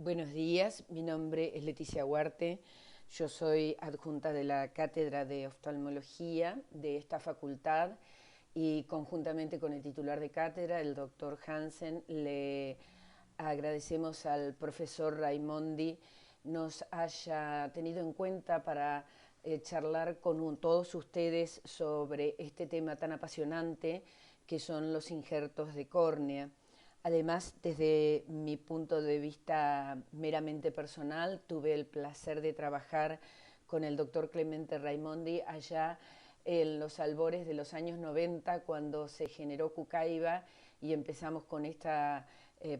Buenos días, mi nombre es Leticia Huarte, yo soy adjunta de la Cátedra de Oftalmología de esta facultad y conjuntamente con el titular de cátedra, el doctor Hansen, le agradecemos al profesor Raimondi nos haya tenido en cuenta para charlar con todos ustedes sobre este tema tan apasionante que son los injertos de córnea. Además, desde mi punto de vista meramente personal, tuve el placer de trabajar con el doctor Clemente Raimondi allá en los albores de los años 90, cuando se generó Cucaiba y empezamos con esta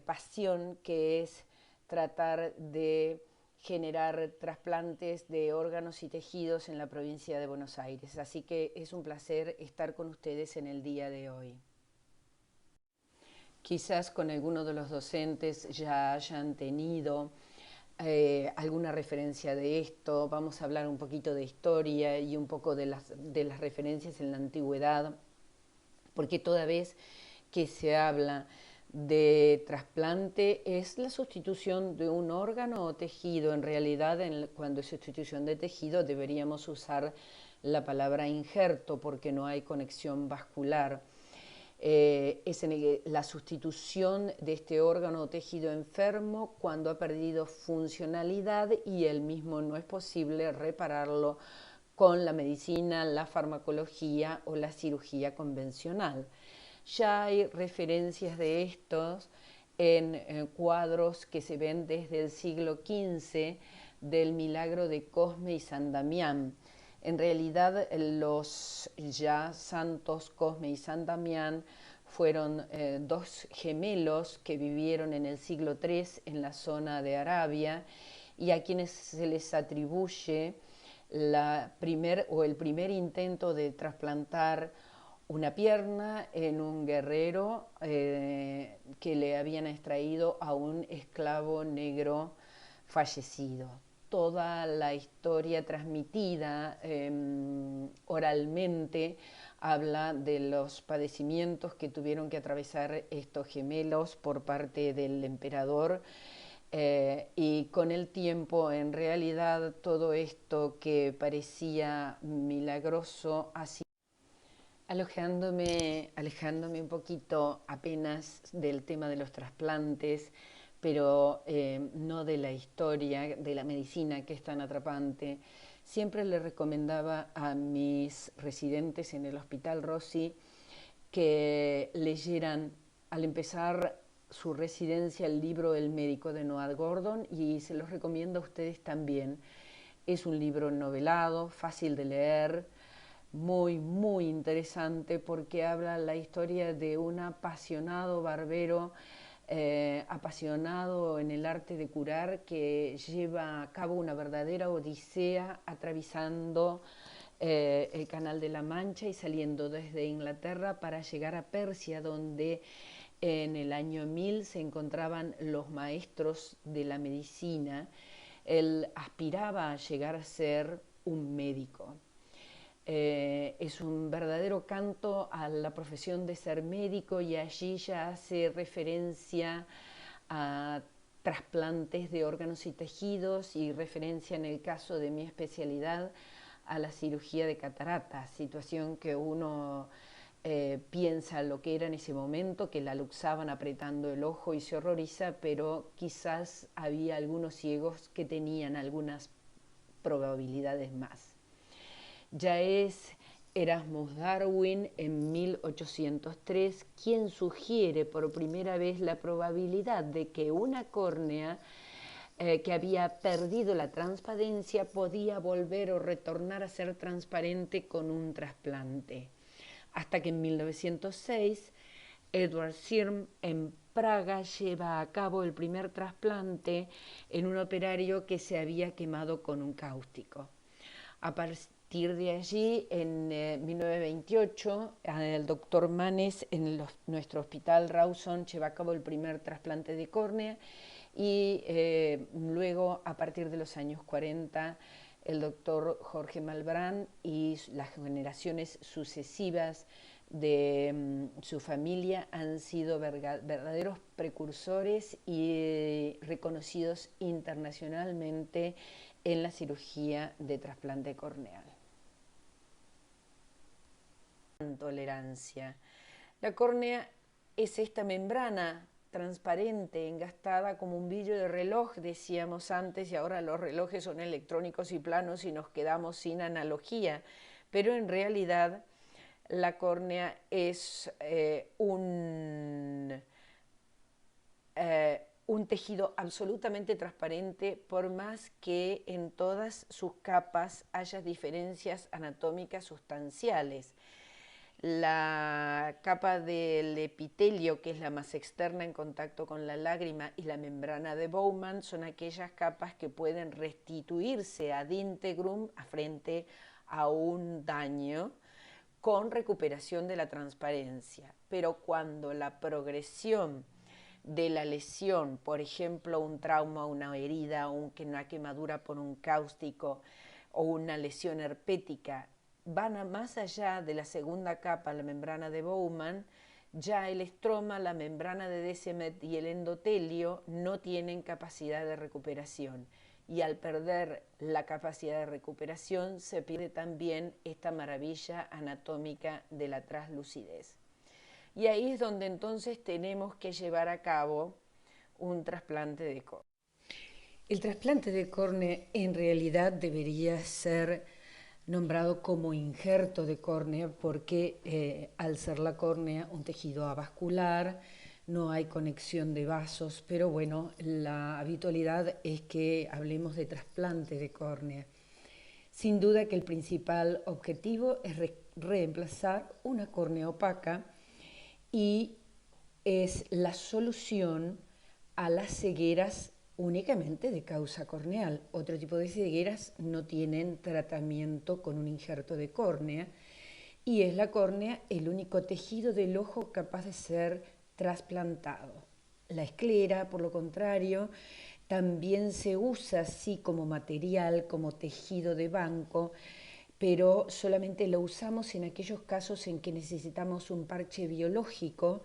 pasión que es tratar de generar trasplantes de órganos y tejidos en la provincia de Buenos Aires. Así que es un placer estar con ustedes en el día de hoy. Quizás con alguno de los docentes ya hayan tenido alguna referencia de esto. Vamos a hablar un poquito de historia y un poco de las referencias en la antigüedad, porque toda vez que se habla de trasplante es la sustitución de un órgano o tejido. En realidad, cuando es sustitución de tejido deberíamos usar la palabra injerto porque no hay conexión vascular. Es la sustitución de este órgano o tejido enfermo cuando ha perdido funcionalidad y el mismo no es posible repararlo con la medicina, la farmacología o la cirugía convencional. Ya hay referencias de estos en cuadros que se ven desde el siglo XV del milagro de Cosme y San Damián. En realidad, los ya santos Cosme y San Damián fueron dos gemelos que vivieron en el siglo III en la zona de Arabia y a quienes se les atribuye el primer intento de trasplantar una pierna en un guerrero que le habían extraído a un esclavo negro fallecido. Toda la historia transmitida oralmente habla de los padecimientos que tuvieron que atravesar estos gemelos por parte del emperador. Y con el tiempo, en realidad, todo esto que parecía milagroso ha sido alejándome un poquito apenas del tema de los trasplantes, pero no de la historia, de la medicina que es tan atrapante. Siempre le recomendaba a mis residentes en el Hospital Rossi que leyeran al empezar su residencia el libro El médico de Noah Gordon y se los recomiendo a ustedes también. Es un libro novelado, fácil de leer, muy interesante porque habla la historia de un apasionado barbero, apasionado en el arte de curar, que lleva a cabo una verdadera odisea atravesando el Canal de la Mancha y saliendo desde Inglaterra para llegar a Persia, donde en el año 1000 se encontraban los maestros de la medicina. Él aspiraba a llegar a ser un médico. Es un verdadero canto a la profesión de ser médico y allí ya hace referencia a trasplantes de órganos y tejidos y referencia en el caso de mi especialidad a la cirugía de cataratas, situación que uno piensa lo que era en ese momento, que la luxaban apretando el ojo y se horroriza, pero quizás había algunos ciegos que tenían algunas probabilidades más. Ya es Erasmus Darwin en 1803 quien sugiere por primera vez la probabilidad de que una córnea que había perdido la transparencia podía volver o retornar a ser transparente con un trasplante. Hasta que en 1906 Edward Sirm en Praga lleva a cabo el primer trasplante en un operario que se había quemado con un cáustico. A partir de allí, en 1928, el doctor Manes en nuestro hospital Rawson lleva a cabo el primer trasplante de córnea y luego, a partir de los años 40, el doctor Jorge Malbrán y las generaciones sucesivas de su familia han sido verdaderos precursores y reconocidos internacionalmente en la cirugía de trasplante corneal. Tolerancia. La córnea es esta membrana transparente, engastada como un brillo de reloj, decíamos antes, y ahora los relojes son electrónicos y planos y nos quedamos sin analogía, pero en realidad la córnea es un tejido absolutamente transparente, por más que en todas sus capas haya diferencias anatómicas sustanciales. La capa del epitelio, que es la más externa en contacto con la lágrima, y la membrana de Bowman son aquellas capas que pueden restituirse ad integrum frente a un daño con recuperación de la transparencia. Pero cuando la progresión de la lesión, por ejemplo, un trauma, una herida, una quemadura por un cáustico o una lesión herpética, van más allá de la segunda capa, la membrana de Bowman, ya el estroma, la membrana de Descemet y el endotelio no tienen capacidad de recuperación. Y al perder la capacidad de recuperación se pierde también esta maravilla anatómica de la translucidez. Y ahí es donde entonces tenemos que llevar a cabo un trasplante de córnea. El trasplante de córnea en realidad debería ser nombrado como injerto de córnea porque al ser la córnea un tejido avascular, no hay conexión de vasos, pero bueno, la habitualidad es que hablemos de trasplante de córnea. Sin duda que el principal objetivo es reemplazar una córnea opaca y es la solución a las cegueras únicamente de causa corneal. Otro tipo de cegueras no tienen tratamiento con un injerto de córnea y es la córnea el único tejido del ojo capaz de ser trasplantado. La esclera, por lo contrario, también se usa así como material, como tejido de banco, pero solamente lo usamos en aquellos casos en que necesitamos un parche biológico,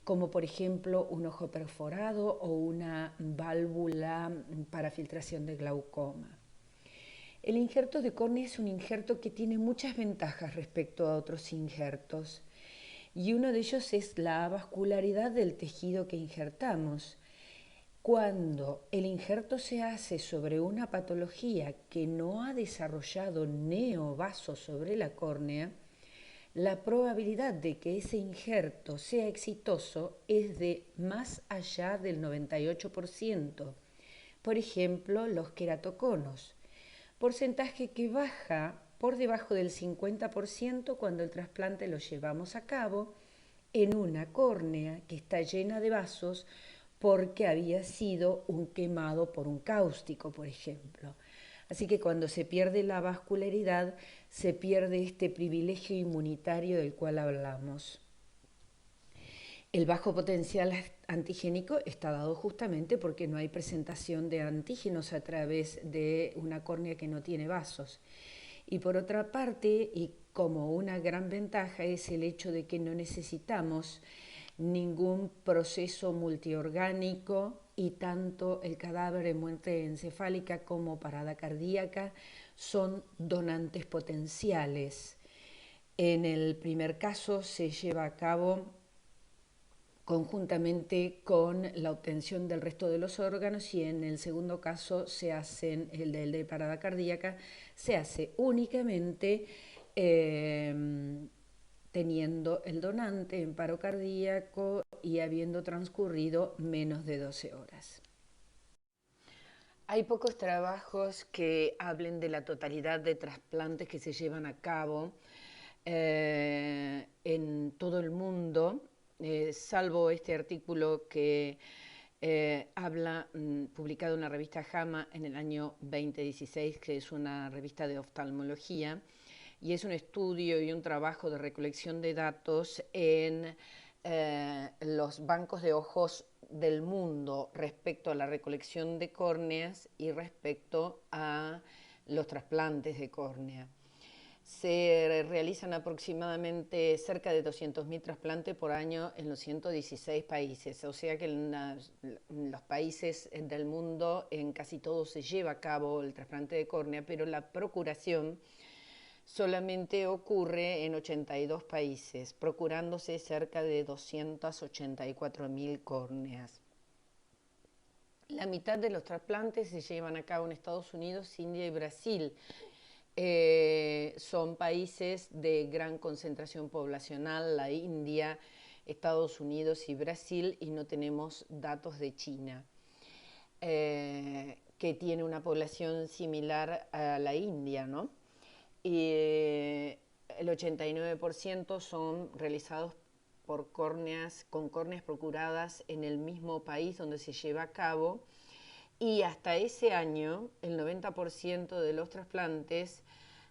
como por ejemplo un ojo perforado o una válvula para filtración de glaucoma. El injerto de córnea es un injerto que tiene muchas ventajas respecto a otros injertos, y uno de ellos es la avascularidad del tejido que injertamos. Cuando el injerto se hace sobre una patología que no ha desarrollado neovasos sobre la córnea, la probabilidad de que ese injerto sea exitoso es de más allá del 98%. Por ejemplo, los queratoconos, porcentaje que baja por debajo del 50% cuando el trasplante lo llevamos a cabo en una córnea que está llena de vasos porque había sido un quemado por un cáustico, por ejemplo. Así que cuando se pierde la vascularidad, se pierde este privilegio inmunitario del cual hablamos. El bajo potencial antigénico está dado justamente porque no hay presentación de antígenos a través de una córnea que no tiene vasos. Y por otra parte, y como una gran ventaja, es el hecho de que no necesitamos ningún proceso multiorgánico y tanto el cadáver en muerte encefálica como parada cardíaca son donantes potenciales. En el primer caso se lleva a cabo conjuntamente con la obtención del resto de los órganos y en el segundo caso se hacen, el de parada cardíaca, se hace únicamente teniendo el donante en paro cardíaco y habiendo transcurrido menos de 12 horas. Hay pocos trabajos que hablen de la totalidad de trasplantes que se llevan a cabo en todo el mundo, salvo este artículo que habla, publicado en la revista JAMA en el año 2016, que es una revista de oftalmología, y es un estudio y un trabajo de recolección de datos en los bancos de ojos del mundo respecto a la recolección de córneas y respecto a los trasplantes de córnea. Se realizan aproximadamente cerca de 200.000 trasplantes por año en los 116 países, o sea que en los países del mundo en casi todos se lleva a cabo el trasplante de córnea, pero la procuración solamente ocurre en 82 países, procurándose cerca de 284.000 córneas. La mitad de los trasplantes se llevan a cabo en Estados Unidos, India y Brasil. Son países de gran concentración poblacional, la India, Estados Unidos y Brasil, y no tenemos datos de China, que tiene una población similar a la India, ¿no? Y el 89% son realizados por córneas, con córneas procuradas en el mismo país donde se lleva a cabo, y hasta ese año el 90% de los trasplantes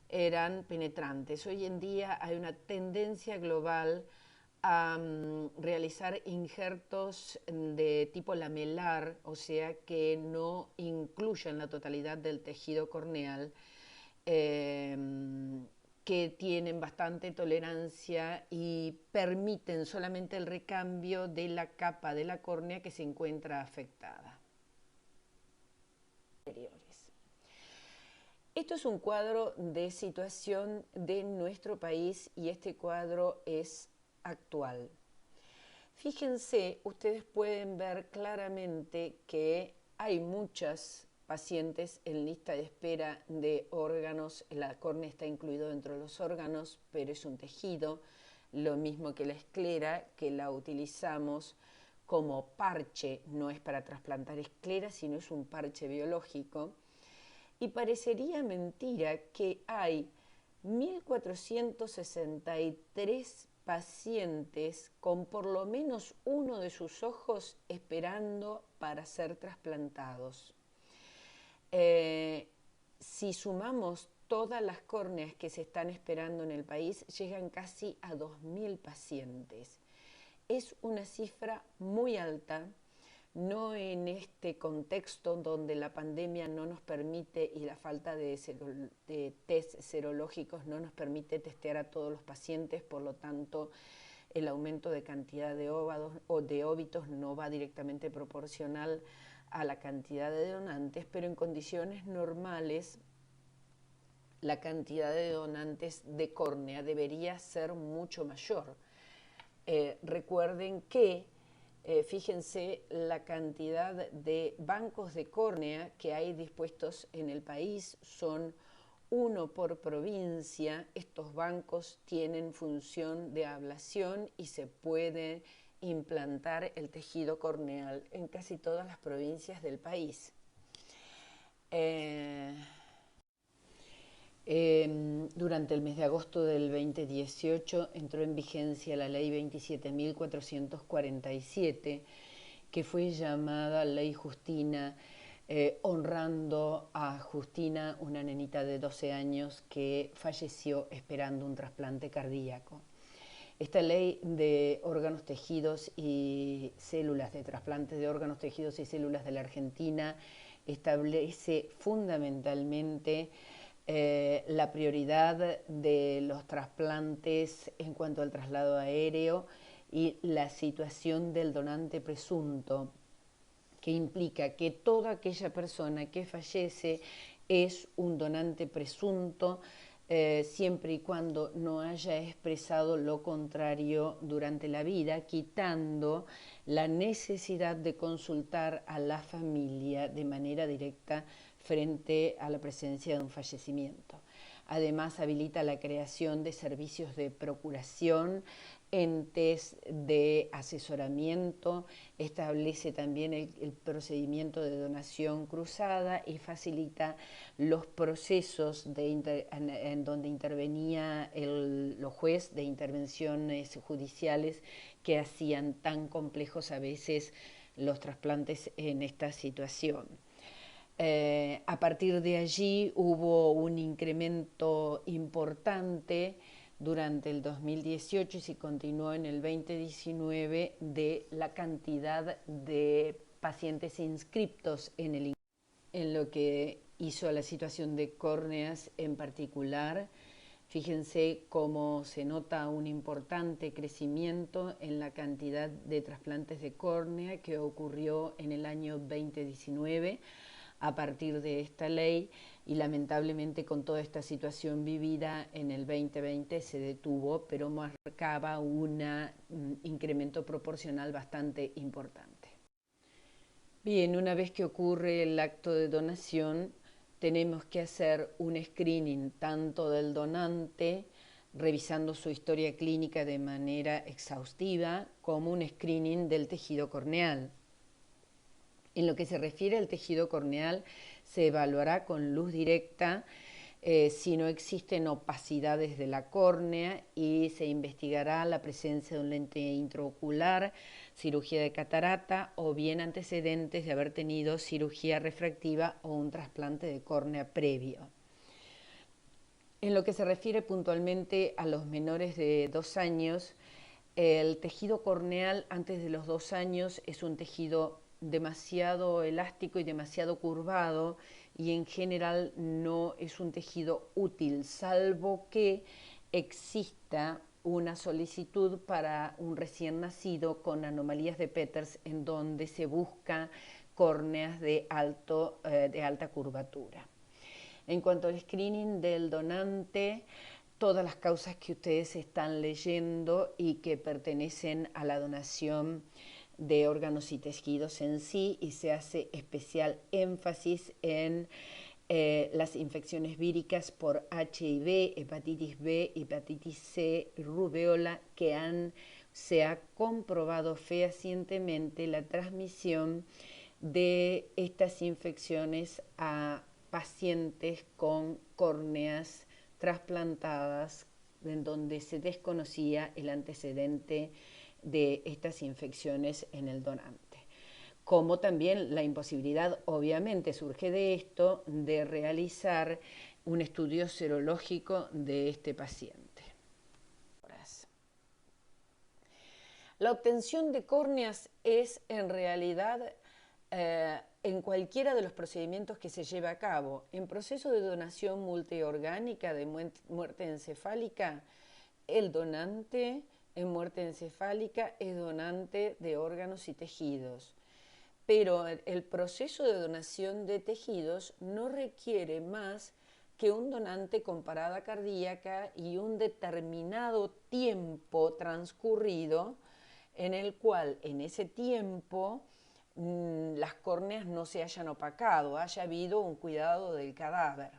eran penetrantes. Hoy en día hay una tendencia global a realizar injertos de tipo lamelar, o sea que no incluyan la totalidad del tejido corneal, que tienen bastante tolerancia y permiten solamente el recambio de la capa de la córnea que se encuentra afectada. Esto es un cuadro de situación de nuestro país y este cuadro es actual. Fíjense, ustedes pueden ver claramente que hay muchas pacientes en lista de espera de órganos. La córnea está incluido dentro de los órganos, pero es un tejido, lo mismo que la esclera, que la utilizamos como parche, no es para trasplantar esclera, sino es un parche biológico. Y parecería mentira que hay 1.463 pacientes con por lo menos uno de sus ojos esperando para ser trasplantados. Si sumamos todas las córneas que se están esperando en el país, llegan casi a 2.000 pacientes. Es una cifra muy alta, no en este contexto donde la pandemia no nos permite y la falta de test serológicos no nos permite testear a todos los pacientes, por lo tanto el aumento de cantidad de óbitos no va directamente proporcional a la cantidad de donantes, pero en condiciones normales la cantidad de donantes de córnea debería ser mucho mayor. Recuerden que fíjense la cantidad de bancos de córnea que hay dispuestos en el país, son uno por provincia. Estos bancos tienen función de ablación y se puede implantar el tejido corneal en casi todas las provincias del país. Durante el mes de agosto del 2018 entró en vigencia la ley 27.447, que fue llamada Ley Justina, honrando a Justina, una nenita de 12 años que falleció esperando un trasplante cardíaco. Esta ley de órganos, tejidos y células, de trasplantes de órganos, tejidos y células de la Argentina, establece fundamentalmente la prioridad de los trasplantes en cuanto al traslado aéreo y la situación del donante presunto, que implica que toda aquella persona que fallece es un donante presunto, siempre y cuando no haya expresado lo contrario durante la vida, quitando la necesidad de consultar a la familia de manera directa frente a la presencia de un fallecimiento. Además, habilita la creación de servicios de procuración, entes de asesoramiento, establece también el procedimiento de donación cruzada y facilita los procesos en donde intervenía los jueces de intervenciones judiciales que hacían tan complejos a veces los trasplantes en esta situación. A partir de allí hubo un incremento importante durante el 2018 y se continuó en el 2019 de la cantidad de pacientes inscriptos en lo que hizo a la situación de córneas en particular Fíjense cómo se nota un importante crecimiento en la cantidad de trasplantes de córnea que ocurrió en el año 2019 a partir de esta ley, y lamentablemente con toda esta situación vivida en el 2020 se detuvo, pero marcaba un incremento proporcional bastante importante. Bien, una vez que ocurre el acto de donación, tenemos que hacer un screening tanto del donante, revisando su historia clínica de manera exhaustiva, como un screening del tejido corneal. En lo que se refiere al tejido corneal, se evaluará con luz directa si no existen opacidades de la córnea, y se investigará la presencia de un lente intraocular, cirugía de catarata o bien antecedentes de haber tenido cirugía refractiva o un trasplante de córnea previo. En lo que se refiere puntualmente a los menores de 2 años, el tejido corneal antes de los 2 años es un tejido demasiado elástico y demasiado curvado, y en general no es un tejido útil, salvo que exista una solicitud para un recién nacido con anomalías de Peters, en donde se busca córneas de alta curvatura. En cuanto al screening del donante, todas las causas que ustedes están leyendo y que pertenecen a la donación de órganos y tejidos en sí, y se hace especial énfasis en las infecciones víricas por HIV, hepatitis B, hepatitis C, rubeola, que se ha comprobado fehacientemente la transmisión de estas infecciones a pacientes con córneas trasplantadas, en donde se desconocía el antecedente de estas infecciones en el donante. Como también la imposibilidad, obviamente surge de esto, de realizar un estudio serológico de este paciente. La obtención de córneas es en realidad en cualquiera de los procedimientos que se lleva a cabo. En proceso de donación multiorgánica de muerte encefálica, el donante en muerte encefálica es donante de órganos y tejidos. Pero el proceso de donación de tejidos no requiere más que un donante con parada cardíaca y un determinado tiempo transcurrido, en el cual en ese tiempo las córneas no se hayan opacado, haya habido un cuidado del cadáver.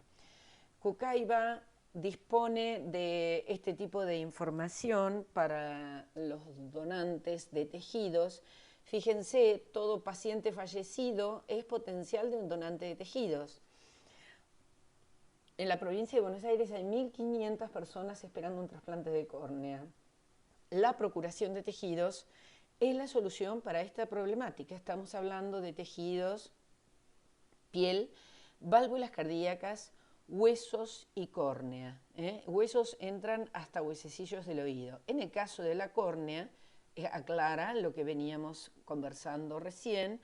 Cocaiba dispone de este tipo de información para los donantes de tejidos. Fíjense, todo paciente fallecido es potencial de un donante de tejidos. En la provincia de Buenos Aires hay 1.500 personas esperando un trasplante de córnea. La procuración de tejidos es la solución para esta problemática. Estamos hablando de tejidos, piel, válvulas cardíacas, huesos y córnea. Huesos entran hasta huesecillos del oído. En el caso de la córnea, aclara lo que veníamos conversando recién,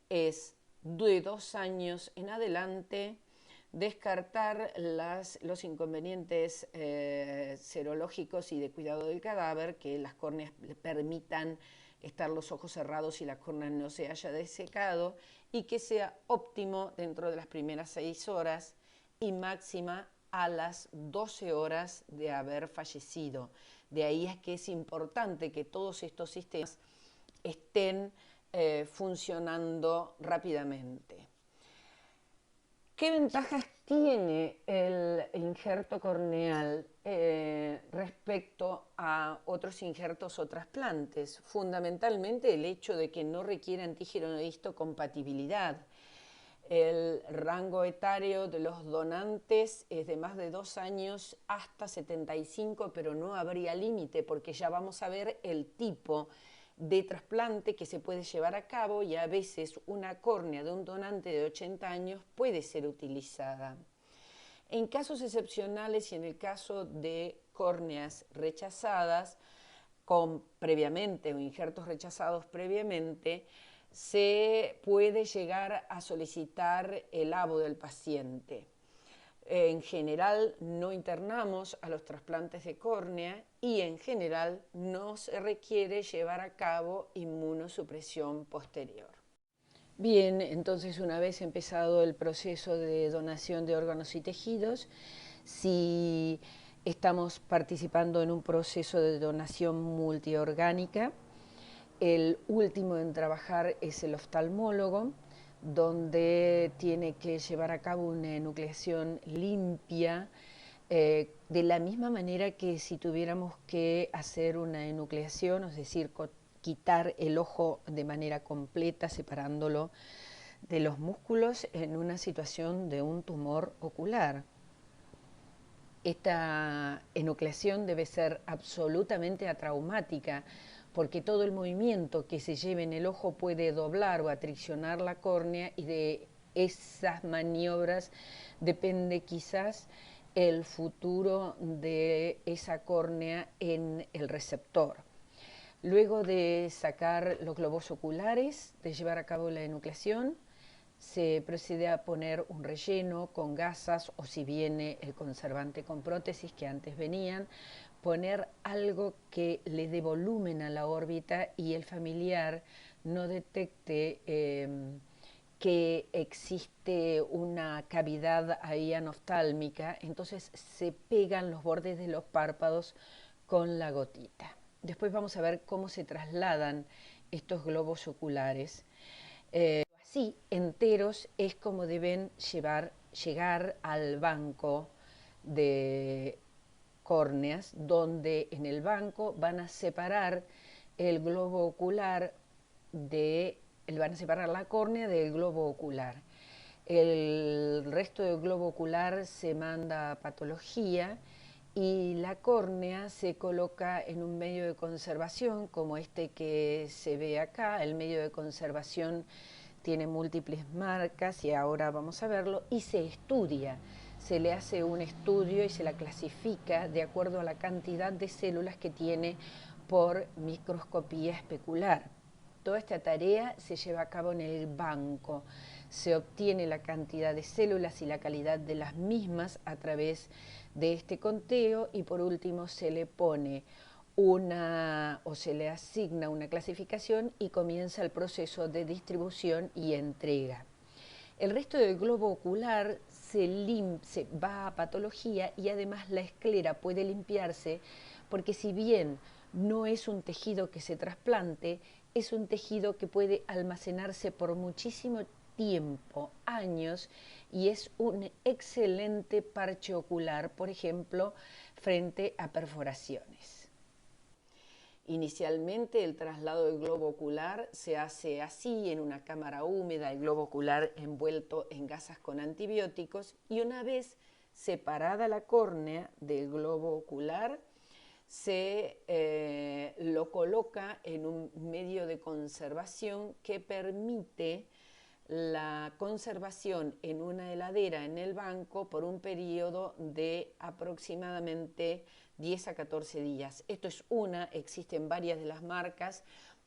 es de 2 años en adelante descartar los inconvenientes serológicos y de cuidado del cadáver, que las córneas permitan estar los ojos cerrados y la córnea no se haya desecado, y que sea óptimo dentro de las primeras 6 horas y máxima a las 12 horas de haber fallecido. De ahí es que es importante que todos estos sistemas estén funcionando rápidamente. ¿Qué ventajas tiene el injerto corneal respecto a otros injertos o trasplantes? Fundamentalmente el hecho de que no requiere antígeno de histocompatibilidad. El rango etario de los donantes es de más de 2 años hasta 75, pero no habría límite, porque ya vamos a ver el tipo de trasplante que se puede llevar a cabo, y a veces una córnea de un donante de 80 años puede ser utilizada. En casos excepcionales y en el caso de córneas rechazadas previamente o injertos rechazados previamente, se puede llegar a solicitar el abo del paciente. En general no internamos a los trasplantes de córnea y en general no se requiere llevar a cabo inmunosupresión posterior. Bien, entonces una vez empezado el proceso de donación de órganos y tejidos, si estamos participando en un proceso de donación multiorgánica, el último en trabajar es el oftalmólogo, donde tiene que llevar a cabo una enucleación limpia, de la misma manera que si tuviéramos que hacer una enucleación, es decir, quitar el ojo de manera completa, separándolo de los músculos en una situación de un tumor ocular. Esta enucleación debe ser absolutamente atraumática, porque todo el movimiento que se lleve en el ojo puede doblar o atriccionar la córnea, y de esas maniobras depende quizás el futuro de esa córnea en el receptor. Luego de sacar los globos oculares, de llevar a cabo la enucleación, se procede a poner un relleno con gasas, o si viene el conservante con prótesis que antes venían, poner algo que le dé volumen a la órbita y el familiar no detecte que existe una cavidad ahí anoftálmica, entonces se pegan los bordes de los párpados con la gotita. Después vamos a ver cómo se trasladan estos globos oculares. Así, enteros, es como deben llegar al banco de córneas, donde en el banco van a separar el globo ocular van a separar la córnea del globo ocular. El resto del globo ocular se manda a patología y la córnea se coloca en un medio de conservación como este que se ve acá. El medio de conservación tiene múltiples marcas y ahora vamos a verlo, y se estudia. Se le hace un estudio y se la clasifica de acuerdo a la cantidad de células que tiene por microscopía especular. Toda esta tarea se lleva a cabo en el banco. Se obtiene la cantidad de células y la calidad de las mismas a través de este conteo, y por último se le pone se le asigna una clasificación y comienza el proceso de distribución y entrega. El resto del globo ocular se va a patología, y además la esclera puede limpiarse, porque si bien no es un tejido que se trasplante, es un tejido que puede almacenarse por muchísimo tiempo, años, y es un excelente parche ocular, por ejemplo, frente a perforaciones. Inicialmente el traslado del globo ocular se hace así, en una cámara húmeda, el globo ocular envuelto en gasas con antibióticos, y una vez separada la córnea del globo ocular, se lo coloca en un medio de conservación que permite la conservación en una heladera en el banco por un periodo de aproximadamente 10 a 14 días. Esto es existen varias de las marcas.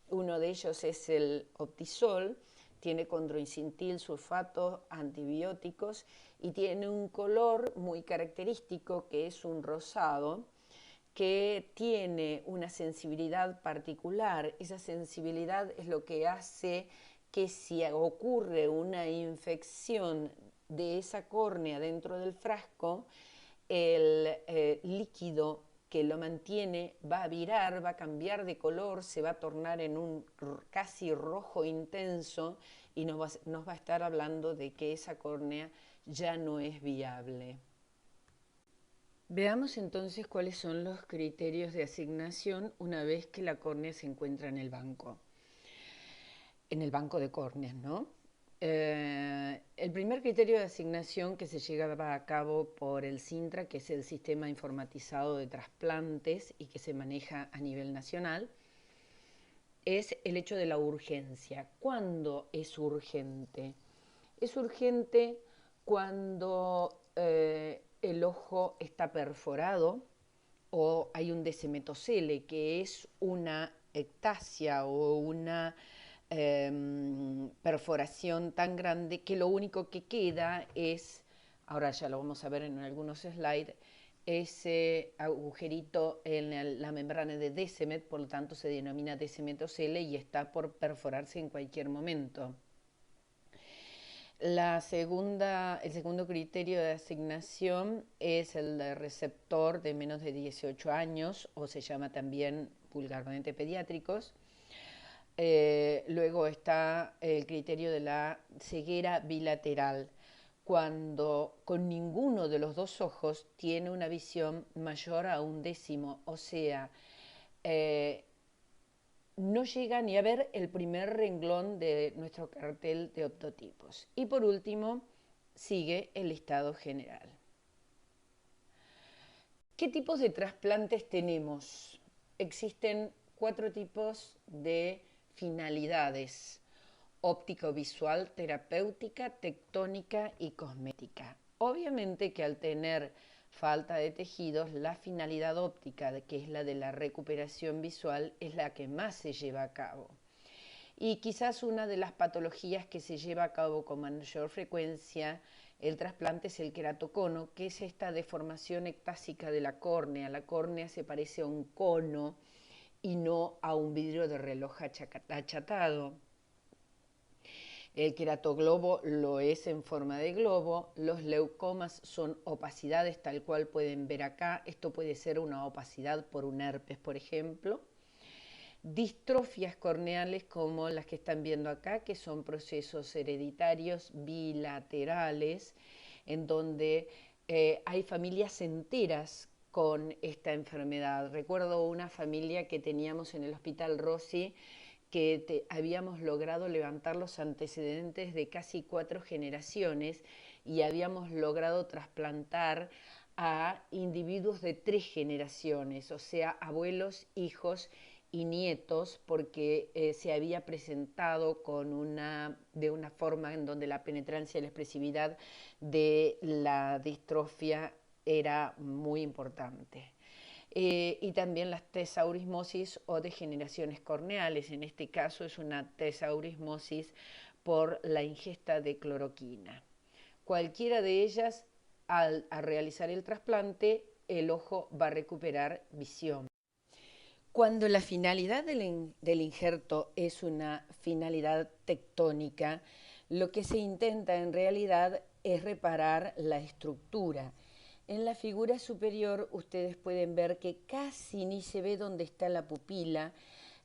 Uno de ellos es el Optisol, tiene condroitinsil, sulfato, antibióticos, y tiene un color muy característico que es un rosado, que tiene una sensibilidad particular. Esa sensibilidad es lo que hace que si ocurre una infección de esa córnea dentro del frasco, el líquido que lo mantiene va a virar, va a cambiar de color, se va a tornar en un casi rojo intenso, y nos va a estar hablando de que esa córnea ya no es viable. Veamos entonces cuáles son los criterios de asignación una vez que la córnea se encuentra en el banco de córneas, ¿no? El primer criterio de asignación que se lleva a cabo por el SINTRA, que es el Sistema Informatizado de Trasplantes y que se maneja a nivel nacional, es el hecho de la urgencia. ¿Cuándo es urgente? Es urgente cuando el ojo está perforado o hay un desemetocele, que es una ectasia o una perforación tan grande que lo único que queda es ahora ya lo vamos a ver en algunos slides, ese agujerito en la membrana de Descemet, por lo tanto se denomina descemetocele y está por perforarse en cualquier momento. El segundo criterio de asignación es el de receptor de menos de 18 años, o se llama también vulgarmente pediátricos. Luego está el criterio de la ceguera bilateral, cuando con ninguno de los dos ojos tiene una visión mayor a 1/10, o sea, no llega ni a ver el primer renglón de nuestro cartel de optotipos. Y por último, sigue el listado general. ¿Qué tipos de trasplantes tenemos? Existen 4 tipos de finalidades: óptico-visual, terapéutica, tectónica y cosmética. Obviamente que al tener falta de tejidos, la finalidad óptica, que es la de la recuperación visual, es la que más se lleva a cabo. Y quizás una de las patologías que se lleva a cabo con mayor frecuencia el trasplante es el queratocono, que es esta deformación ectásica de la córnea. La córnea se parece a un cono y no a un vidrio de reloj achatado. El queratoglobo lo es en forma de globo. Los leucomas son opacidades, tal cual pueden ver acá. Esto puede ser una opacidad por un herpes, por ejemplo. Distrofias corneales como las que están viendo acá, que son procesos hereditarios bilaterales, en donde hay familias enteras con esta enfermedad. Recuerdo una familia que teníamos en el Hospital Rossi, que habíamos logrado levantar los antecedentes de casi 4 generaciones y habíamos logrado trasplantar a individuos de 3 generaciones, o sea, abuelos, hijos y nietos, porque se había presentado de una forma en donde la penetrancia y la expresividad de la distrofia era muy importante. Y también las tesaurismosis o degeneraciones corneales. En este caso es una tesaurismosis por la ingesta de cloroquina. Cualquiera de ellas, al realizar el trasplante, el ojo va a recuperar visión. Cuando la finalidad del injerto es una finalidad tectónica, lo que se intenta en realidad es reparar la estructura. En la figura superior ustedes pueden ver que casi ni se ve dónde está la pupila,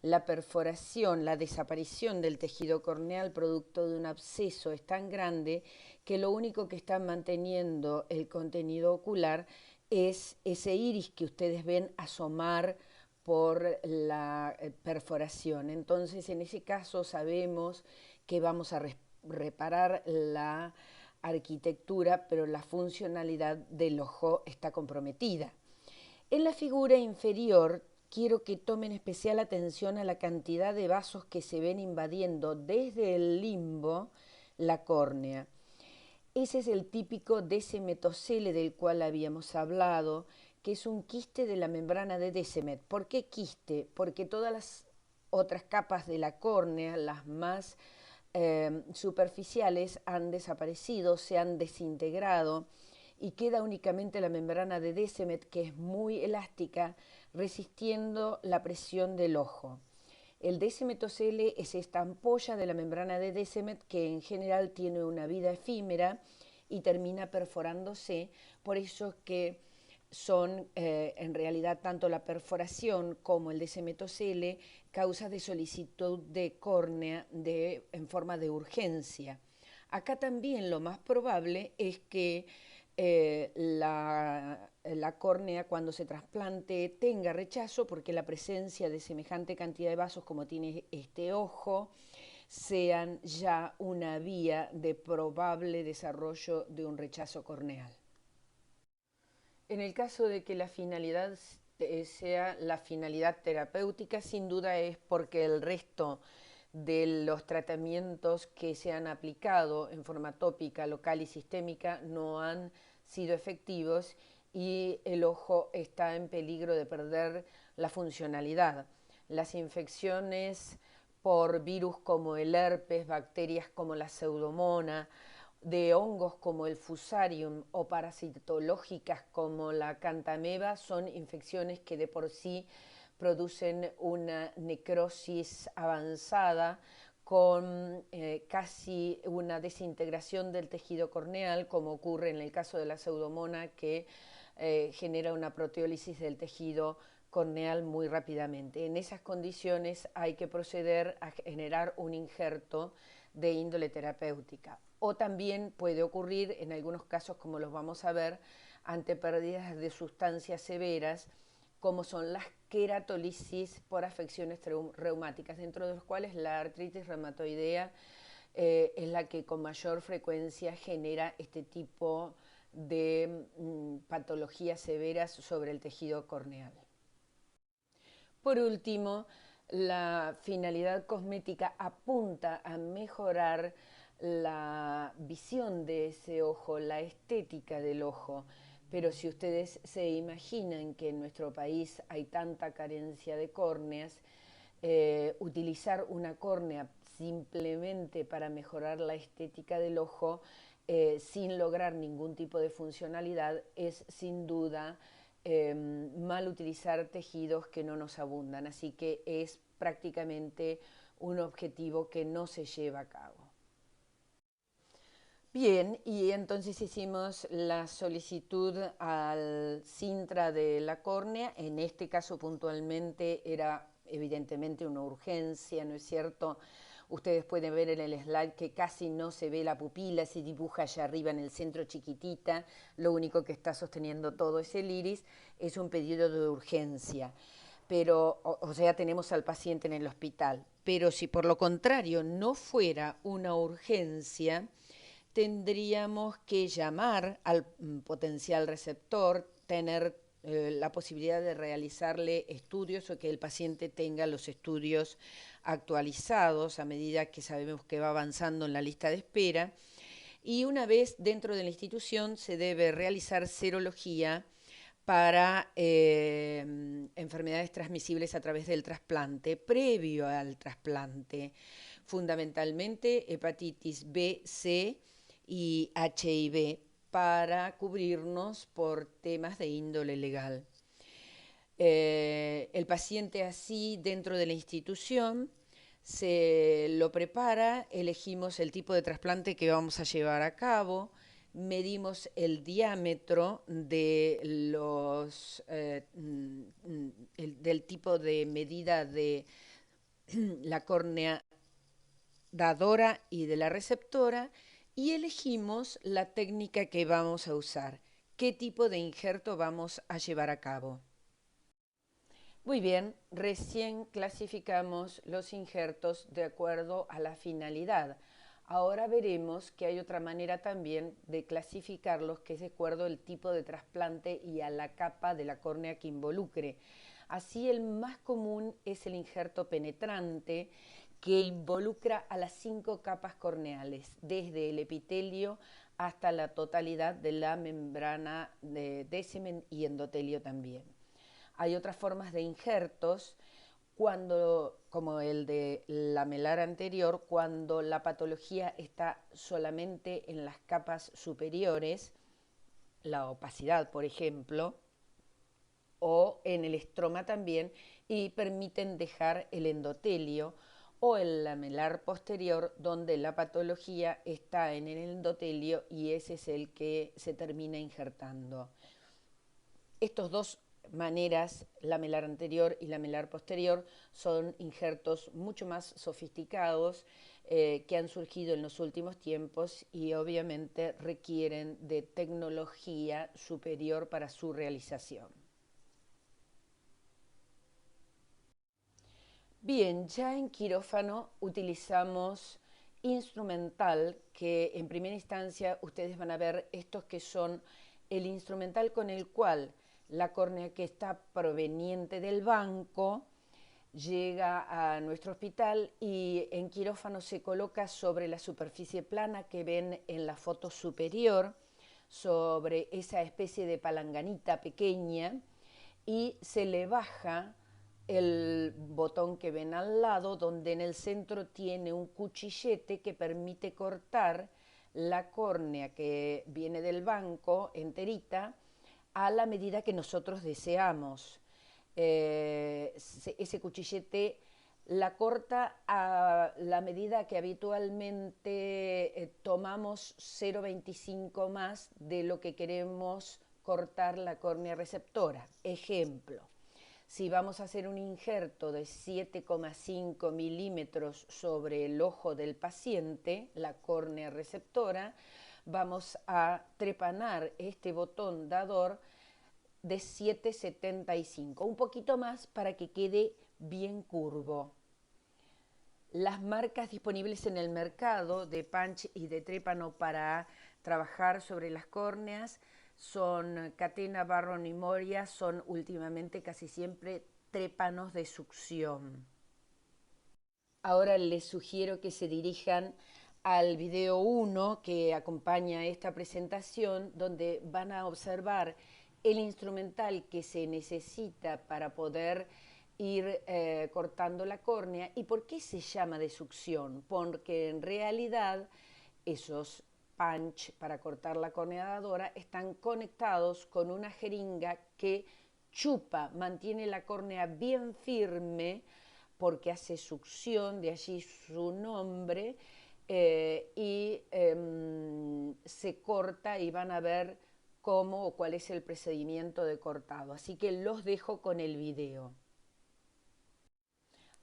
la perforación, la desaparición del tejido corneal producto de un absceso es tan grande que lo único que está manteniendo el contenido ocular es ese iris que ustedes ven asomar por la perforación. Entonces, en ese caso sabemos que vamos a reparar la arquitectura, pero la funcionalidad del ojo está comprometida. En la figura inferior quiero que tomen especial atención a la cantidad de vasos que se ven invadiendo desde el limbo la córnea. Ese es el típico descemetocele del cual habíamos hablado, que es un quiste de la membrana de Descemet. ¿Por qué quiste? Porque todas las otras capas de la córnea, las más superficiales, han desaparecido, se han desintegrado y queda únicamente la membrana de Descemet, que es muy elástica, resistiendo la presión del ojo. El descemetocele es esta ampolla de la membrana de Descemet que en general tiene una vida efímera y termina perforándose, por eso es que son en realidad tanto la perforación como el descemetocele causas de solicitud de córnea en forma de urgencia. Acá también lo más probable es que la córnea cuando se trasplante tenga rechazo porque la presencia de semejante cantidad de vasos como tiene este ojo sean ya una vía de probable desarrollo de un rechazo corneal. En el caso de que la finalidad sea la finalidad terapéutica, sin duda es porque el resto de los tratamientos que se han aplicado en forma tópica, local y sistémica no han sido efectivos y el ojo está en peligro de perder la funcionalidad. Las infecciones por virus como el herpes, bacterias como la pseudomonas de hongos como el Fusarium o parasitológicas como la Cantameba son infecciones que de por sí producen una necrosis avanzada con casi una desintegración del tejido corneal, como ocurre en el caso de la pseudomona, que genera una proteólisis del tejido corneal muy rápidamente. En esas condiciones hay que proceder a generar un injerto de índole terapéutica. O también puede ocurrir, en algunos casos como los vamos a ver, ante pérdidas de sustancias severas, como son las queratolisis por afecciones reumáticas, dentro de los cuales la artritis reumatoidea es la que con mayor frecuencia genera este tipo de patologías severas sobre el tejido corneal. Por último, la finalidad cosmética apunta a mejorar la visión de ese ojo, la estética del ojo. Pero si ustedes se imaginan que en nuestro país hay tanta carencia de córneas, utilizar una córnea simplemente para mejorar la estética del ojo sin lograr ningún tipo de funcionalidad es sin duda mal utilizar tejidos que no nos abundan, así que es prácticamente un objetivo que no se lleva a cabo. Bien, y entonces hicimos la solicitud al Sintra de la córnea, en este caso puntualmente era evidentemente una urgencia, ¿no es cierto? Ustedes pueden ver en el slide que casi no se ve la pupila, se dibuja allá arriba en el centro chiquitita, lo único que está sosteniendo todo es el iris, es un pedido de urgencia. Pero, o sea, tenemos al paciente en el hospital. Pero si por lo contrario no fuera una urgencia, tendríamos que llamar al potencial receptor, tener la posibilidad de realizarle estudios o que el paciente tenga los estudios actualizados a medida que sabemos que va avanzando en la lista de espera. Y una vez dentro de la institución se debe realizar serología para enfermedades transmisibles a través del trasplante, previo al trasplante, fundamentalmente hepatitis B, C y HIV, para cubrirnos por temas de índole legal. El paciente así dentro de la institución se lo prepara, elegimos el tipo de trasplante que vamos a llevar a cabo, medimos el diámetro de del tipo de medida de la córnea dadora y de la receptora y elegimos la técnica que vamos a usar, qué tipo de injerto vamos a llevar a cabo. Muy bien, recién clasificamos los injertos de acuerdo a la finalidad. Ahora veremos que hay otra manera también de clasificarlos, que es de acuerdo al tipo de trasplante y a la capa de la córnea que involucre. Así, el más común es el injerto penetrante, que involucra a las 5 capas corneales, desde el epitelio hasta la totalidad de la membrana de semen y endotelio también. Hay otras formas de injertos, como el de lamelar anterior, cuando la patología está solamente en las capas superiores, la opacidad, por ejemplo, o en el estroma también, y permiten dejar el endotelio, o el lamelar posterior, donde la patología está en el endotelio y ese es el que se termina injertando. Estos dos maneras, lamelar anterior y lamelar posterior, son injertos mucho más sofisticados que han surgido en los últimos tiempos y obviamente requieren de tecnología superior para su realización. Bien, ya en quirófano utilizamos instrumental, que en primera instancia ustedes van a ver estos que son el instrumental con el cual la córnea que está proveniente del banco llega a nuestro hospital y en quirófano se coloca sobre la superficie plana que ven en la foto superior, sobre esa especie de palanganita pequeña, y se le baja el botón que ven al lado, donde en el centro tiene un cuchillete que permite cortar la córnea que viene del banco enterita a la medida que nosotros deseamos. Ese cuchillete la corta a la medida que habitualmente tomamos 0,25 más de lo que queremos cortar la córnea receptora. Ejemplo, si vamos a hacer un injerto de 7,5 milímetros sobre el ojo del paciente, la córnea receptora, vamos a trepanar este botón dador de 7,75, un poquito más para que quede bien curvo. Las marcas disponibles en el mercado de punch y de trépano para trabajar sobre las córneas son Catena, Barron y Moria, son últimamente casi siempre trépanos de succión. Ahora les sugiero que se dirijan al video 1 que acompaña esta presentación, donde van a observar el instrumental que se necesita para poder ir cortando la córnea. ¿Y por qué se llama de succión? Porque en realidad esos punch para cortar la córnea dadora están conectados con una jeringa que chupa, mantiene la córnea bien firme porque hace succión, de allí su nombre, se corta y van a ver cómo o cuál es el procedimiento de cortado. Así que los dejo con el video.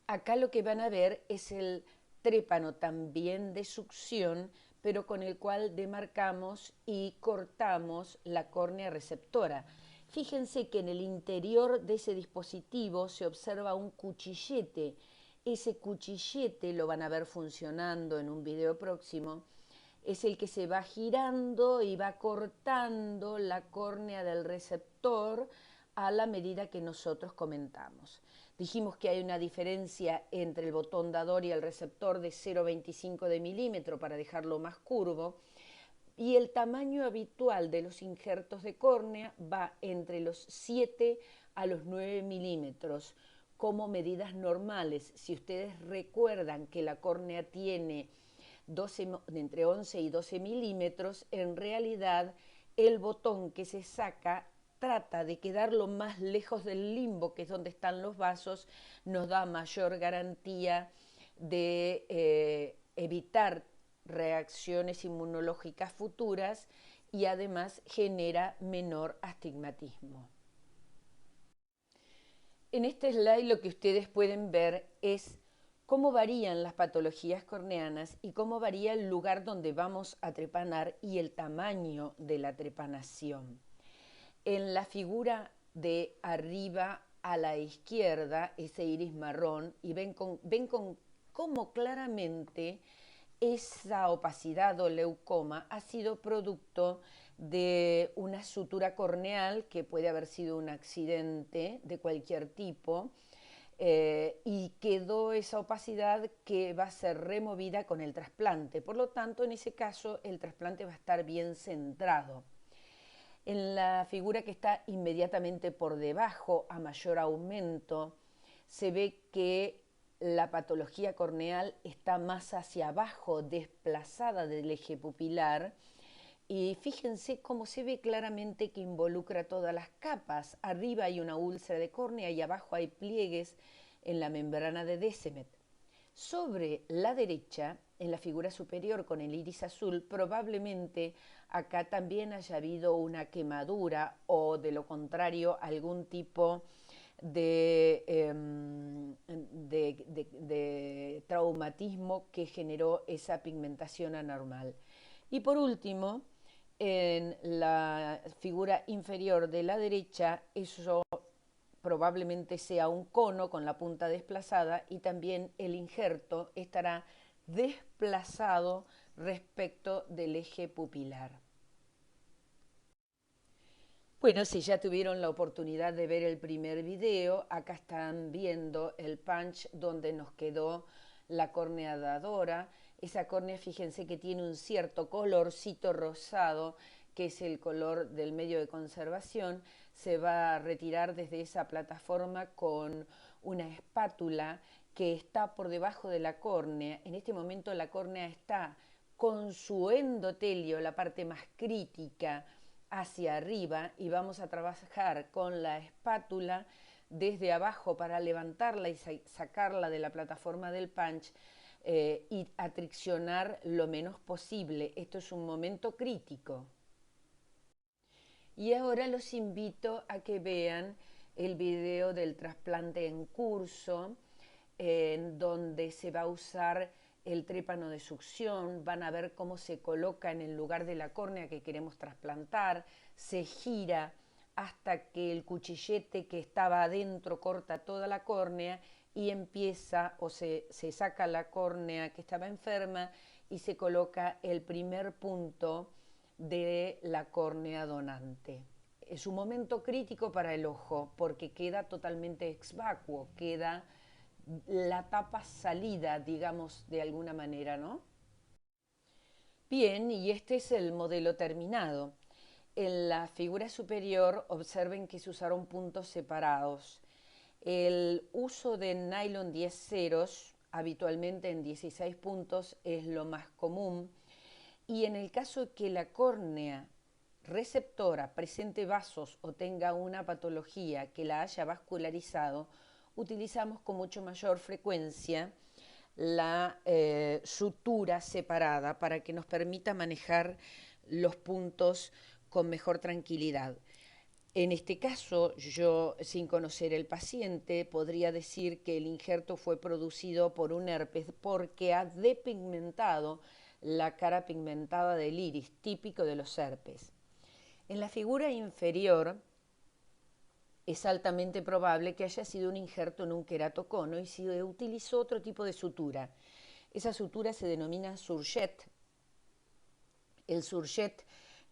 Acá lo que van a ver es el trépano también de succión, pero con el cual demarcamos y cortamos la córnea receptora. Fíjense que en el interior de ese dispositivo se observa un cuchillete. Ese cuchillete, lo van a ver funcionando en un video próximo, es el que se va girando y va cortando la córnea del receptor a la medida que nosotros comentamos. Dijimos que hay una diferencia entre el botón dador y el receptor de 0,25 de milímetro para dejarlo más curvo, y el tamaño habitual de los injertos de córnea va entre los 7 a los 9 milímetros como medidas normales. Si ustedes recuerdan que la córnea tiene entre 11 y 12 milímetros, en realidad el botón que se saca trata de quedar lo más lejos del limbo, que es donde están los vasos, nos da mayor garantía de evitar reacciones inmunológicas futuras y además genera menor astigmatismo. En este slide lo que ustedes pueden ver es cómo varían las patologías corneanas y cómo varía el lugar donde vamos a trepanar y el tamaño de la trepanación. En la figura de arriba a la izquierda, ese iris marrón, y ven cómo claramente esa opacidad o leucoma ha sido producto de una sutura corneal que puede haber sido un accidente de cualquier tipo, y quedó esa opacidad que va a ser removida con el trasplante. Por lo tanto, en ese caso, el trasplante va a estar bien centrado. En la figura que está inmediatamente por debajo, a mayor aumento, se ve que la patología corneal está más hacia abajo, desplazada del eje pupilar, y fíjense cómo se ve claramente que involucra todas las capas. Arriba hay una úlcera de córnea y abajo hay pliegues en la membrana de Descemet. Sobre la derecha, en la figura superior con el iris azul, probablemente acá también haya habido una quemadura o, de lo contrario, algún tipo de traumatismo que generó esa pigmentación anormal. Y por último, en la figura inferior de la derecha, eso probablemente sea un cono con la punta desplazada, y también el injerto estará desplazado respecto del eje pupilar. Bueno, si ya tuvieron la oportunidad de ver el primer video, acá están viendo el punch donde nos quedó la córnea dadora. Esa córnea, fíjense que tiene un cierto colorcito rosado, que es el color del medio de conservación. Se va a retirar desde esa plataforma con una espátula que está por debajo de la córnea. En este momento la córnea está con su endotelio, la parte más crítica, hacia arriba, y vamos a trabajar con la espátula desde abajo para levantarla y sacarla de la plataforma del punch, y atriccionar lo menos posible. Esto es un momento crítico. Y ahora los invito a que vean el video del trasplante en curso, en donde se va a usar el trépano de succión. Van a ver cómo se coloca en el lugar de la córnea que queremos trasplantar, se gira hasta que el cuchillete que estaba adentro corta toda la córnea y empieza o se saca la córnea que estaba enferma y se coloca el primer punto de la córnea donante. Es un momento crítico para el ojo porque queda totalmente ex vacuo, queda la tapa salida, digamos, de alguna manera, ¿no? Bien, y este es el modelo terminado. En la figura superior observen que se usaron puntos separados. El uso de nylon 10 ceros, habitualmente en 16 puntos, es lo más común. Y en el caso de que la córnea receptora presente vasos o tenga una patología que la haya vascularizado, utilizamos con mucho mayor frecuencia la sutura separada para que nos permita manejar los puntos con mejor tranquilidad. En este caso, yo, sin conocer el paciente, podría decir que el injerto fue producido por un herpes porque ha depigmentado la cara pigmentada del iris, típico de los herpes. En la figura inferior es altamente probable que haya sido un injerto en un queratocono y se utilizó otro tipo de sutura. Esa sutura se denomina surget. El surget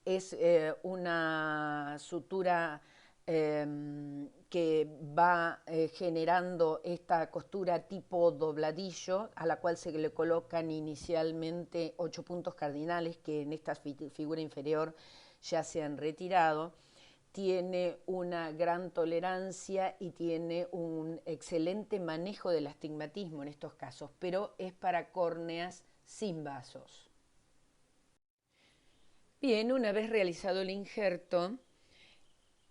es una sutura que va generando esta costura tipo dobladillo, a la cual se le colocan inicialmente 8 puntos cardinales que en esta figura inferior ya se han retirado. Tiene una gran tolerancia y tiene un excelente manejo del astigmatismo en estos casos, pero es para córneas sin vasos. Bien, una vez realizado el injerto,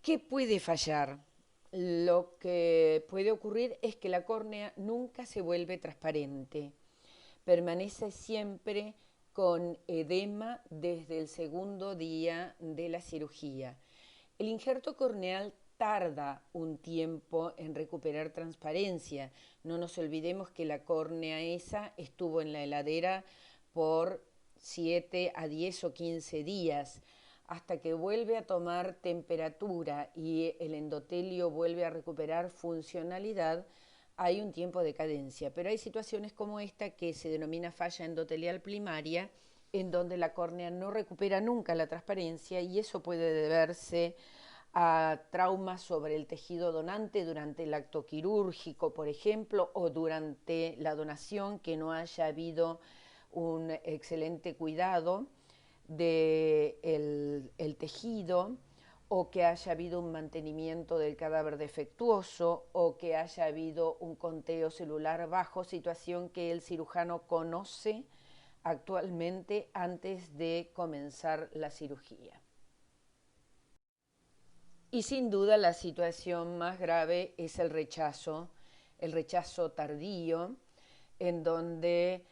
¿qué puede fallar? Lo que puede ocurrir es que la córnea nunca se vuelve transparente, permanece siempre con edema desde el segundo día de la cirugía. El injerto corneal tarda un tiempo en recuperar transparencia. No nos olvidemos que la córnea esa estuvo en la heladera por 7 a 10 o 15 días, hasta que vuelve a tomar temperatura y el endotelio vuelve a recuperar funcionalidad. Hay un tiempo de cadencia, pero hay situaciones como esta que se denomina falla endotelial primaria, en donde la córnea no recupera nunca la transparencia y eso puede deberse a traumas sobre el tejido donante durante el acto quirúrgico, por ejemplo, o durante la donación, que no haya habido un excelente cuidado del tejido, o que haya habido un mantenimiento del cadáver defectuoso, o que haya habido un conteo celular bajo, situación que el cirujano conoce actualmente antes de comenzar la cirugía. Y sin duda la situación más grave es el rechazo tardío, en donde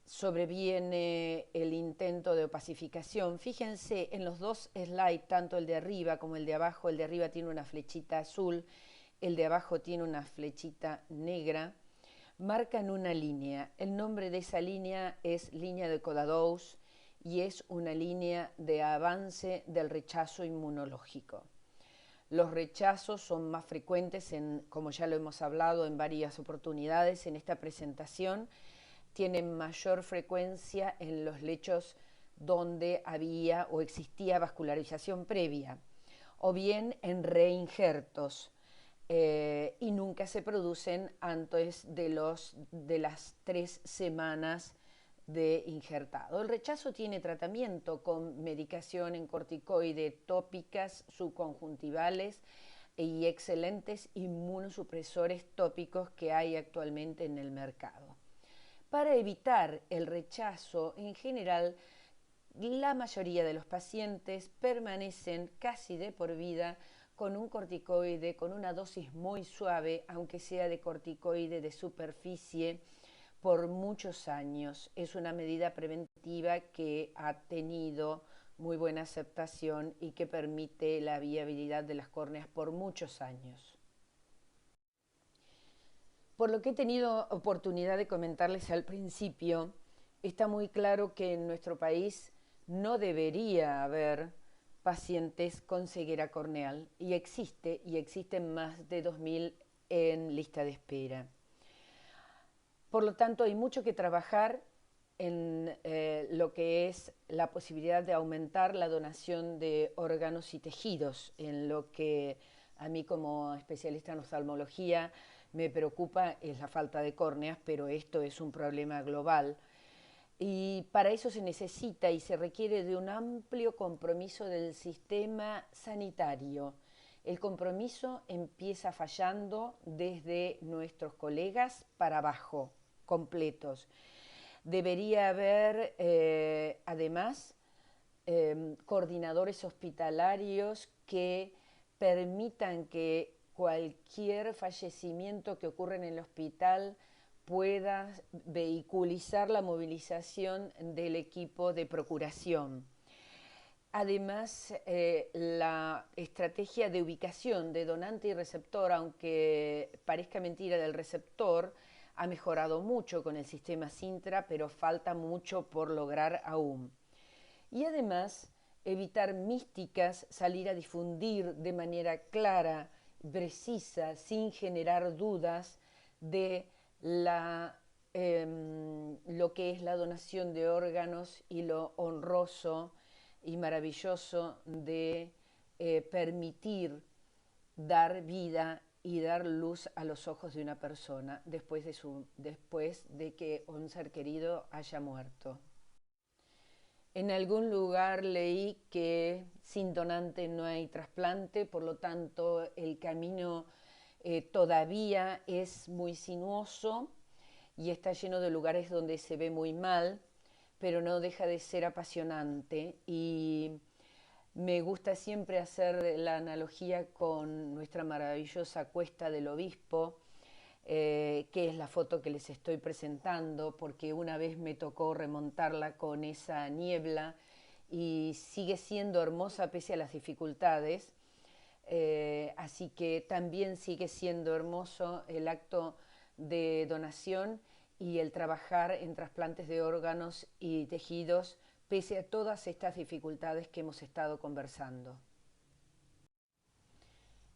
sobreviene el intento de opacificación. Fíjense en los dos slides, tanto el de arriba como el de abajo. El de arriba tiene una flechita azul, el de abajo tiene una flechita negra. Marcan una línea. El nombre de esa línea es línea de Kodadouz y es una línea de avance del rechazo inmunológico. Los rechazos son más frecuentes, como ya lo hemos hablado en varias oportunidades en esta presentación, tienen mayor frecuencia en los lechos donde había o existía vascularización previa, o bien en reinjertos, y nunca se producen antes de las 3 semanas de injertado. El rechazo tiene tratamiento con medicación en corticoide tópicas subconjuntivales y excelentes inmunosupresores tópicos que hay actualmente en el mercado. para evitar el rechazo. En general, la mayoría de los pacientes permanecen casi de por vida con un corticoide, con una dosis muy suave, aunque sea de corticoide de superficie, por muchos años. Es una medida preventiva que ha tenido muy buena aceptación y que permite la viabilidad de las córneas por muchos años. Por lo que he tenido oportunidad de comentarles al principio, está muy claro que en nuestro país no debería haber pacientes con ceguera corneal y existen más de 2000 en lista de espera. Por lo tanto, hay mucho que trabajar en lo que es la posibilidad de aumentar la donación de órganos y tejidos, en lo que a mí como especialista en oftalmología me preocupa es la falta de córneas, pero esto es un problema global. Y para eso se necesita y se requiere de un amplio compromiso del sistema sanitario. El compromiso empieza fallando desde nuestros colegas para abajo, completos. Debería haber, además, coordinadores hospitalarios que permitan que cualquier fallecimiento que ocurra en el hospital pueda vehiculizar la movilización del equipo de procuración. Además, la estrategia de ubicación de donante y receptor, aunque parezca mentira del receptor, ha mejorado mucho con el sistema Sintra, pero falta mucho por lograr aún. Y además, evitar místicas, salir a difundir de manera clara, precisa, sin generar dudas de lo que es la donación de órganos y lo honroso y maravilloso de permitir dar vida y dar luz a los ojos de una persona después de que un ser querido haya muerto. En algún lugar leí que sin donante no hay trasplante, por lo tanto el camino todavía es muy sinuoso y está lleno de lugares donde se ve muy mal, pero no deja de ser apasionante. Y me gusta siempre hacer la analogía con nuestra maravillosa Cuesta del Obispo, que es la foto que les estoy presentando, porque una vez me tocó remontarla con esa niebla y sigue siendo hermosa pese a las dificultades. Así que también sigue siendo hermoso el acto de donación y el trabajar en trasplantes de órganos y tejidos pese a todas estas dificultades que hemos estado conversando.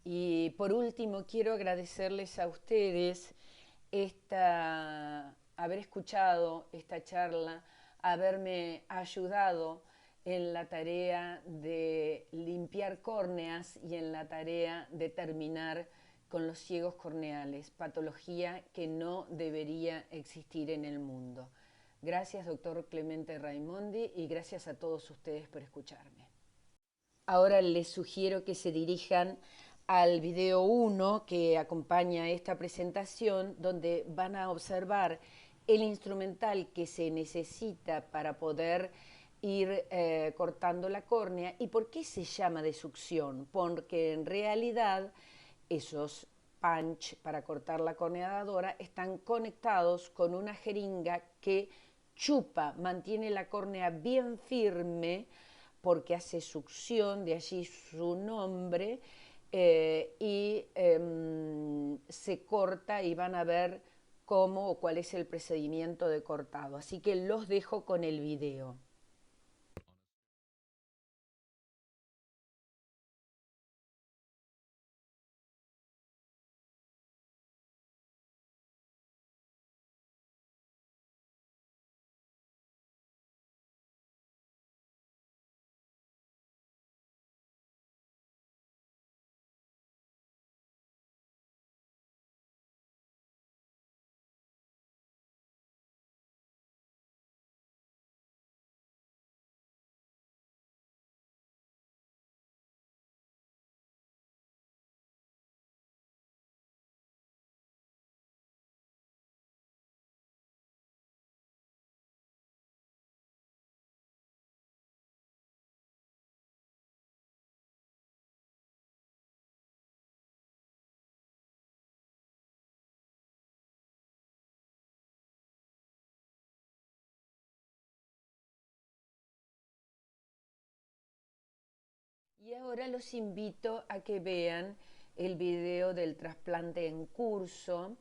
Y por último, quiero agradecerles a ustedes haber escuchado esta charla, haberme ayudado en la tarea de limpiar córneas y en la tarea de terminar con los ciegos corneales, patología que no debería existir en el mundo. Gracias, doctor Clemente Raimondi, y gracias a todos ustedes por escucharme. Ahora les sugiero que se dirijan al video 1 que acompaña esta presentación, donde van a observar el instrumental que se necesita para poder ir cortando la córnea. ¿Y por qué se llama de succión? Porque en realidad esos punch para cortar la córnea dadora están conectados con una jeringa que chupa, mantiene la córnea bien firme porque hace succión, de allí su nombre, se corta y van a ver cómo o cuál es el procedimiento de cortado. Así que los dejo con el video. Y ahora los invito a que vean el video del trasplante en curso,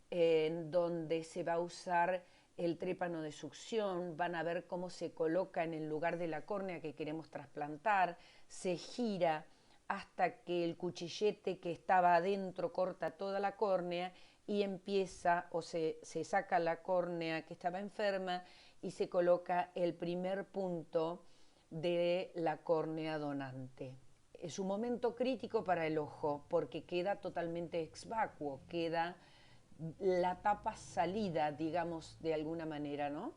en donde se va a usar el trépano de succión, van a ver cómo se coloca en el lugar de la córnea que queremos trasplantar, se gira hasta que el cuchillete que estaba adentro corta toda la córnea y empieza o se saca la córnea que estaba enferma y se coloca el primer punto de la córnea donante. Es un momento crítico para el ojo porque queda totalmente ex vacuo, queda la tapa salida, digamos, de alguna manera, ¿no?